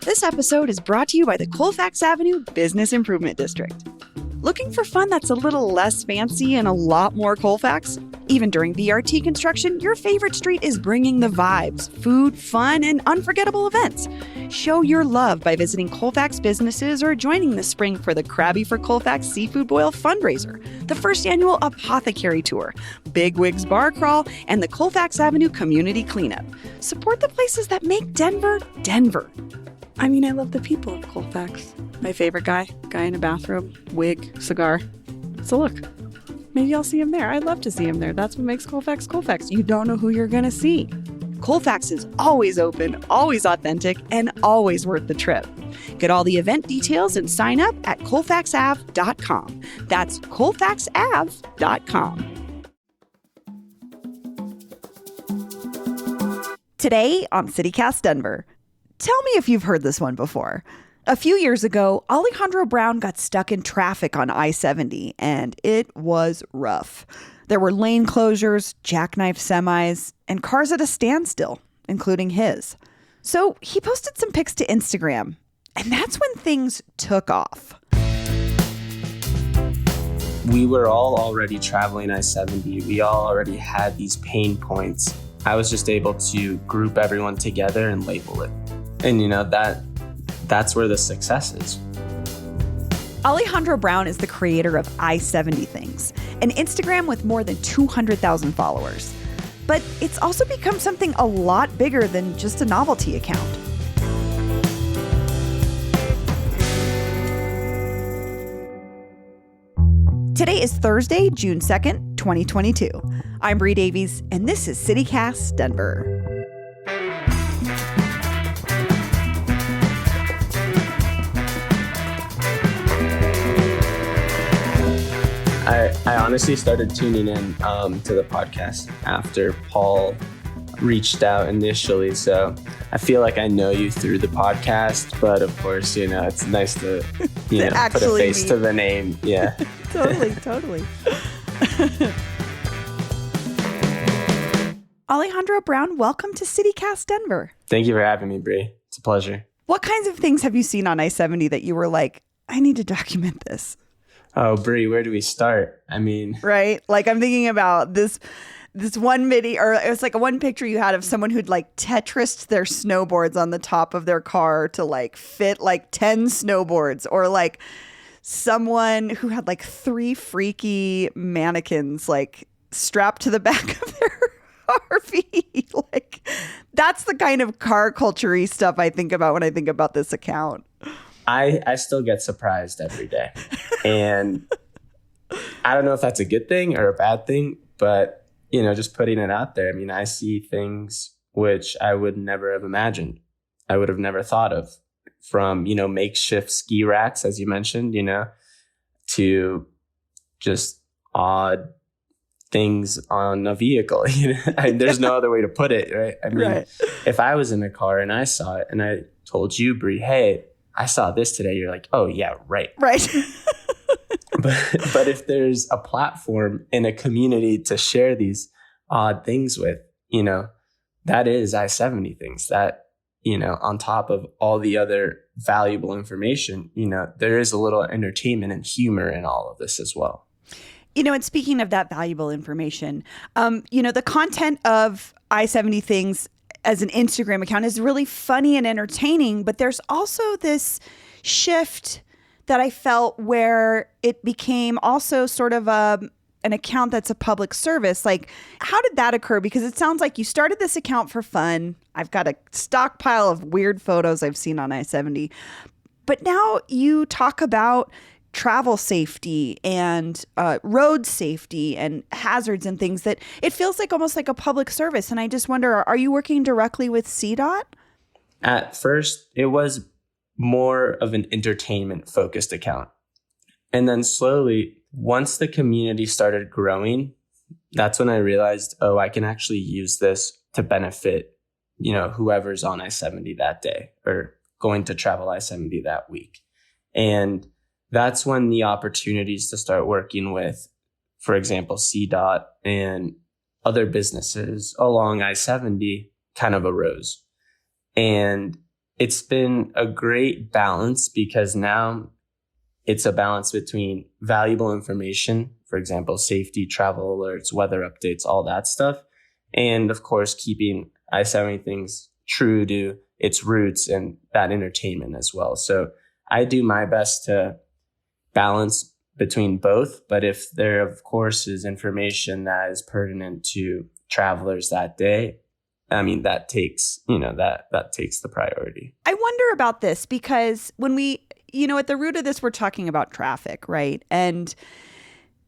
This episode is brought to you by the Colfax Avenue Business Improvement District. Looking for fun that's a little less fancy and a lot more Colfax? Even during VRT construction, your favorite street is bringing the vibes, food, fun, and unforgettable events. Show your love by visiting Colfax businesses or joining this spring for the Krabby for Colfax Seafood Boil fundraiser, the first annual Apothecary Tour, Big Wigs Bar Crawl, and the Colfax Avenue Community Cleanup. Support the places that make Denver, Denver. I mean, I love the people of Colfax. My favorite guy in a bathrobe, wig, cigar. So look, maybe I'll see him there. I'd love to see him there. That's what makes Colfax Colfax. You don't know who you're going to see. Colfax is always open, always authentic, and always worth the trip. Get all the event details and sign up at colfaxav.com. That's colfaxav.com. Today on CityCast Denver. Tell me if you've heard this one before. A few years ago, Alejandro Brown got stuck in traffic on I-70, and it was rough. There were lane closures, jackknife semis, and cars at a standstill, including his. So he posted some pics to Instagram, and that's when things took off. We were all already traveling I-70. We all already had these pain points. I was just able to group everyone together and label it. And that's where the success is. Alejandro Brown is the creator of I-70 Things, an Instagram with more than 200,000 followers. But it's also become something a lot bigger than just a novelty account. Today is Thursday, June 2nd, 2022. I'm Bree Davies, and this is CityCast Denver. I honestly started tuning in to the podcast after Paul reached out initially. So I feel like I know you through the podcast, but of course, it's nice to, put a face to the name. Yeah. Totally. Alejandro Brown, welcome to CityCast Denver. Thank you for having me, Bree. It's a pleasure. What kinds of things have you seen on I-70 that you were like, I need to document this? Oh, Bree, where do we start? I mean, right? Like I'm thinking about this one video, or it was like one picture you had of someone who'd like Tetrised their snowboards on the top of their car to like fit like 10 snowboards, or like someone who had like 3 freaky mannequins like strapped to the back of their RV. Like that's the kind of car culture-y stuff I think about when I think about this account. I still get surprised every day. And I don't know if that's a good thing or a bad thing, but, just putting it out there. I mean, I see things which I would never have imagined. I would have never thought of, from, makeshift ski racks, as you mentioned, to just odd things on a vehicle. There's no other way to put it, right? I mean, right. If I was in a car and I saw it and I told you, Bree, hey, I saw this today, you're like, oh, yeah, right. Right. but if there's a platform in a community to share these odd things with, that is I-70 Things. That, on top of all the other valuable information, there is a little entertainment and humor in all of this as well. And speaking of that valuable information, the content of I-70 Things as an Instagram account is really funny and entertaining, but there's also this shift that I felt where it became also sort of an account that's a public service. Like, how did that occur? Because it sounds like you started this account for fun. I've got a stockpile of weird photos I've seen on I-70, but now you talk about travel safety and road safety and hazards and things that it feels like almost like a public service. And I just wonder, are you working directly with CDOT? At first, it was more of an entertainment focused account. And then slowly, once the community started growing, that's when I realized, I can actually use this to benefit, whoever's on I-70 that day or going to travel I-70 that week. And that's when the opportunities to start working with, for example, CDOT and other businesses along I-70 kind of arose. And it's been a great balance because now it's a balance between valuable information, for example, safety, travel alerts, weather updates, all that stuff. And of course, keeping I-70 things true to its roots and that entertainment as well. So I do my best to balance between both. But if there, of course, is information that is pertinent to travelers that day, I mean, that takes, that takes the priority. I wonder about this because when we, at the root of this, we're talking about traffic, right? And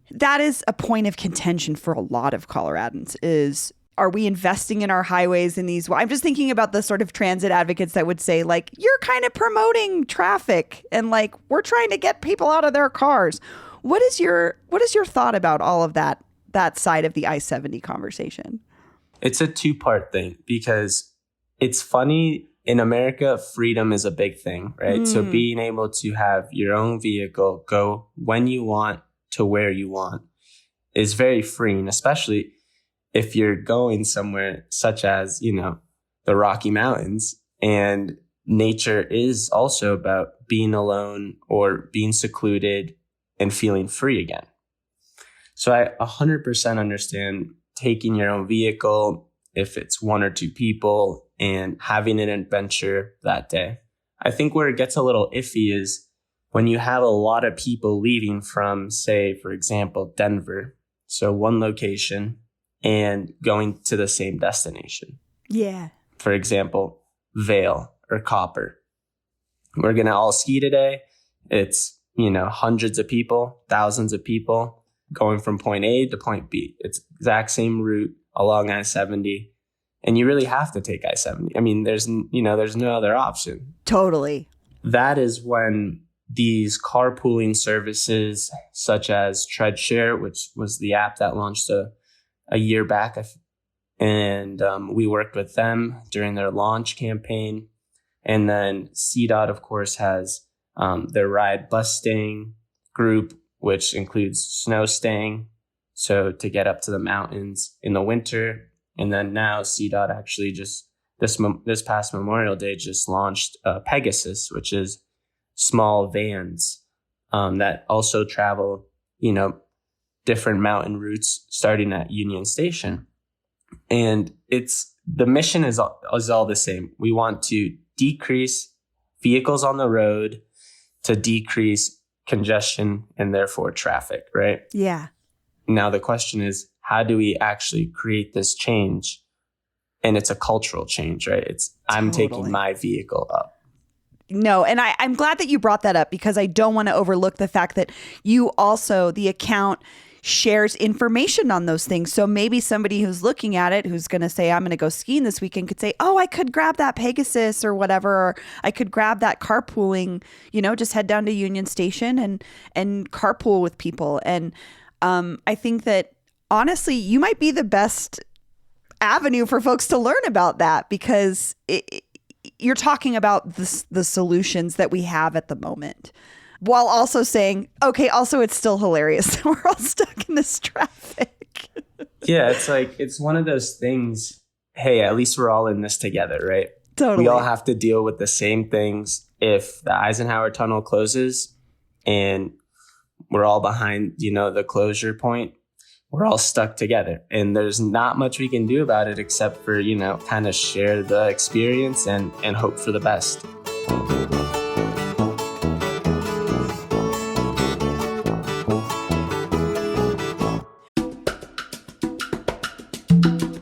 that is a point of contention for a lot of Coloradans is, are we investing in our highways in these? I'm just thinking about the sort of transit advocates that would say, like, you're kind of promoting traffic and like we're trying to get people out of their cars. What is your thought about all of that side of the I-70 conversation? It's a two-part thing because it's funny. In America, freedom is a big thing, right? So being able to have your own vehicle go when you want to where you want is very freeing, especially if you're going somewhere such as, the Rocky Mountains, and nature is also about being alone or being secluded and feeling free again. So I 100% understand taking your own vehicle, if it's one or two people, and having an adventure that day. I think where it gets a little iffy is when you have a lot of people leaving from, say, for example, Denver, so one location, and going to the same destination. Yeah. For example, Vail or Copper. We're going to all ski today. It's, hundreds of people, thousands of people going from point A to point B. It's exact same route along I-70. And you really have to take I-70. I mean, there's no other option. Totally. That is when these carpooling services such as TreadShare, which was the app that launched a year back, and we worked with them during their launch campaign. And then CDOT, of course, has their Ride Bus Staying group, which includes snow staying, so to get up to the mountains in the winter. And then now CDOT actually just this past Memorial Day just launched Pegasus, which is small vans that also travel, different mountain routes starting at Union Station. And the mission is all the same. We want to decrease vehicles on the road to decrease congestion and therefore traffic, right? Yeah. Now the question is, how do we actually create this change? And it's a cultural change, right? I'm taking my vehicle up. No, and I'm glad that you brought that up because I don't want to overlook the fact that you also, the account shares information on those things. So maybe somebody who's looking at it, who's going to say, I'm going to go skiing this weekend, could say, oh, I could grab that Pegasus or whatever, or I could grab that carpooling, just head down to Union Station and carpool with people. And I think that honestly, you might be the best avenue for folks to learn about that because you're talking about the solutions that we have at the moment, while also saying, okay, also it's still hilarious. We're all stuck in this traffic. Yeah, it's one of those things. Hey, at least we're all in this together, right? Totally. We all have to deal with the same things. If the Eisenhower Tunnel closes and we're all behind, the closure point, we're all stuck together. And there's not much we can do about it except for, kind of share the experience and hope for the best.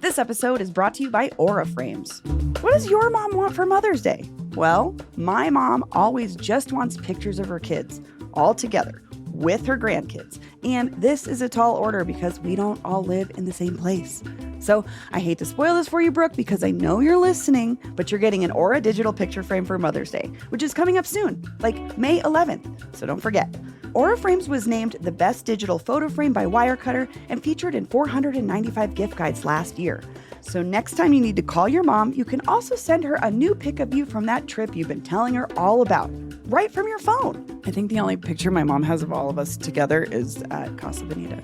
This episode is brought to you by Aura Frames. What does your mom want for Mother's Day? Well, my mom always just wants pictures of her kids all together with her grandkids. And this is a tall order because we don't all live in the same place. So I hate to spoil this for you, Brooke, because I know you're listening, but you're getting an Aura digital picture frame for Mother's Day, which is coming up soon, like May 11th. So don't forget. Aura Frames was named the best digital photo frame by Wirecutter and featured in 495 gift guides last year. So next time you need to call your mom, you can also send her a new pic of you from that trip you've been telling her all about, right from your phone. I think the only picture my mom has of all of us together is at Casa Bonita.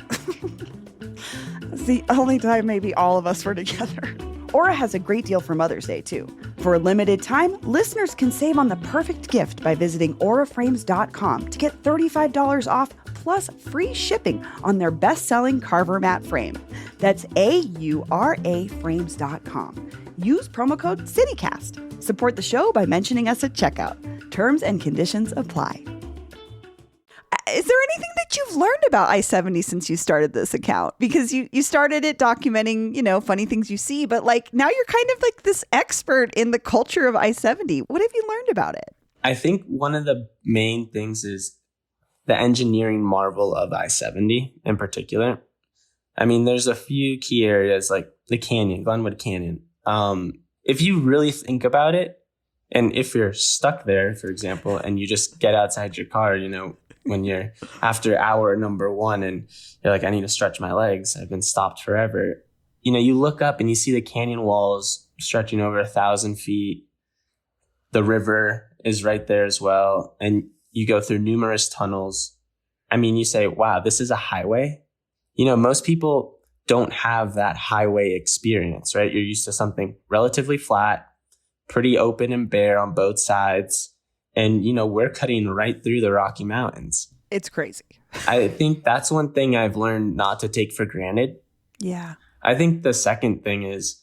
It's the only time maybe all of us were together. Aura has a great deal for Mother's Day, too. For a limited time, listeners can save on the perfect gift by visiting auraframes.com to get $35 off plus free shipping on their best-selling Carver mat frame. That's auraframes.com. Use promo code CityCast. Support the show by mentioning us at checkout. Terms and conditions apply. Is there anything that you've learned about I-70 since you started this account? Because you started it documenting, funny things you see, but now you're kind of like this expert in the culture of I-70. What have you learned about it? I think one of the main things is the engineering marvel of I-70 in particular. I mean, there's a few key areas like the canyon, Glenwood Canyon. If you really think about it, and if you're stuck there, for example, and you just get outside your car, when you're after hour number 1 and you're like, I need to stretch my legs, I've been stopped forever. You look up and you see the canyon walls stretching over 1,000 feet. The river is right there as well. And you go through numerous tunnels. I mean, you say, wow, this is a highway. Most people don't have that highway experience, right? You're used to something relatively flat, pretty open and bare on both sides. And, we're cutting right through the Rocky Mountains. It's crazy. I think that's one thing I've learned not to take for granted. Yeah. I think the second thing is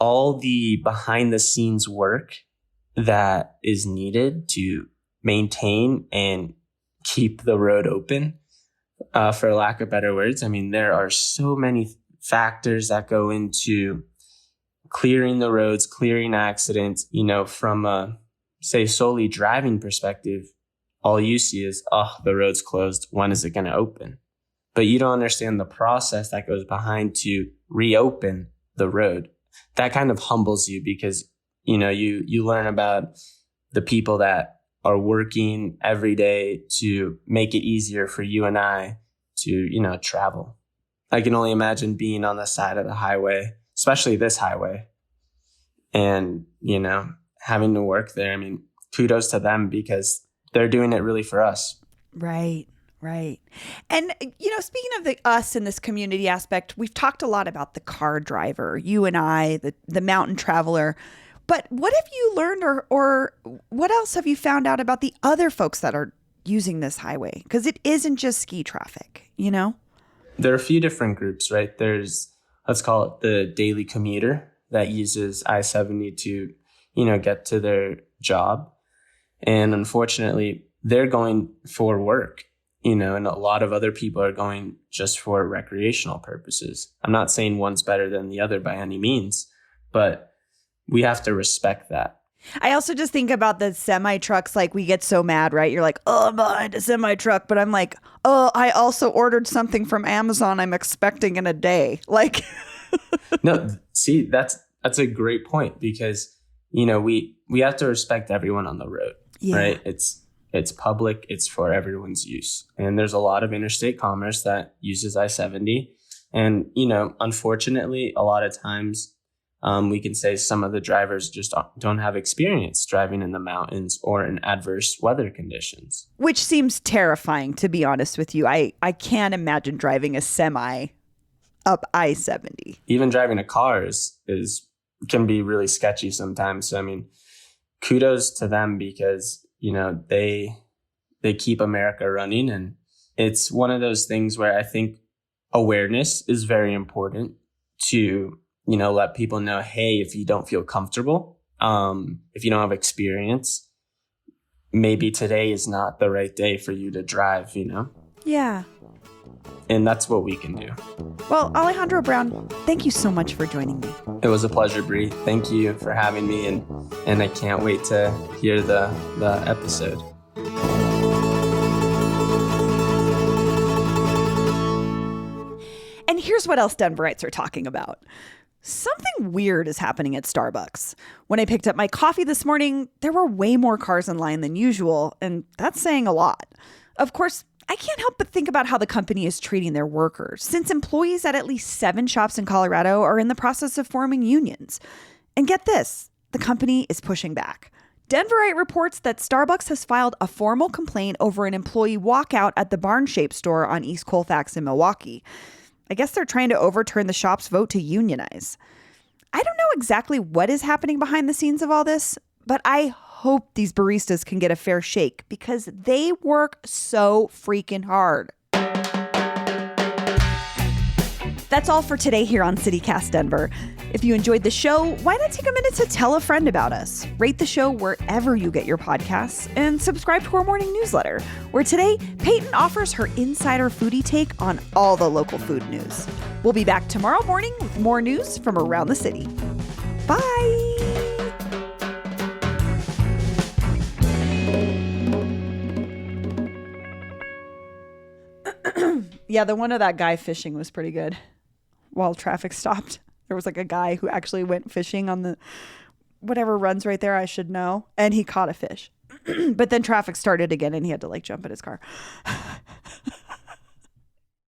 all the behind the scenes work that is needed to maintain and keep the road open, for lack of better words. I mean, there are so many factors that go into clearing the roads, clearing accidents, from a say solely driving perspective. All you see is, the road's closed. When is it going to open? But you don't understand the process that goes behind to reopen the road. That kind of humbles you because, you learn about the people that are working every day to make it easier for you and I to, travel. I can only imagine being on the side of the highway, especially this highway, and, having to work there. I mean, kudos to them because they're doing it really for us. Right. And, speaking of us in this community aspect, we've talked a lot about the car driver, you and I, the mountain traveler. But what have you learned or what else have you found out about the other folks that are using this highway? Because it isn't just ski traffic, There are a few different groups, right? There's, let's call it the daily commuter that uses I-70 to, get to their job. And unfortunately, they're going for work, and a lot of other people are going just for recreational purposes. I'm not saying one's better than the other by any means, but we have to respect that. I also just think about the semi trucks. We get so mad, right? You're like, oh, I'm behind a semi truck. But I'm like, oh, I also ordered something from Amazon I'm expecting in a day. No, see, that's a great point because, we have to respect everyone on the road, right? It's public. It's for everyone's use. And there's a lot of interstate commerce that uses I-70. And, unfortunately, a lot of times we can say some of the drivers just don't have experience driving in the mountains or in adverse weather conditions. Which seems terrifying, to be honest with you. I can't imagine driving a semi up I-70. Even driving a car can be really sketchy sometimes. So, I mean, kudos to them because, they keep America running. And it's one of those things where I think awareness is very important to, let people know, hey, if you don't feel comfortable, if you don't have experience, maybe today is not the right day for you to drive, Yeah. And that's what we can do. Well, Alejandro Brown, thank you so much for joining me. It was a pleasure, Bree. Thank you for having me, and I can't wait to hear the episode. And here's what else Denverites are talking about. Something weird is happening at Starbucks. When I picked up my coffee this morning, there were way more cars in line than usual, and that's saying a lot. Of course, I can't help but think about how the company is treating their workers, since employees at least 7 shops in Colorado are in the process of forming unions. And get this, the company is pushing back. Denverite reports that Starbucks has filed a formal complaint over an employee walkout at the Barn Shape store on East Colfax in Milwaukee. I guess they're trying to overturn the shop's vote to unionize. I don't know exactly what is happening behind the scenes of all this, but I hope these baristas can get a fair shake because they work so freaking hard. That's all for today here on CityCast Denver. If you enjoyed the show, why not take a minute to tell a friend about us? Rate the show wherever you get your podcasts and subscribe to our morning newsletter, where today Peyton offers her insider foodie take on all the local food news. We'll be back tomorrow morning with more news from around the city. Bye! Yeah, the one of that guy fishing was pretty good. While traffic stopped, there was like a guy who actually went fishing on the whatever runs right there, I should know, and he caught a fish. But then traffic started again and he had to like jump in his car.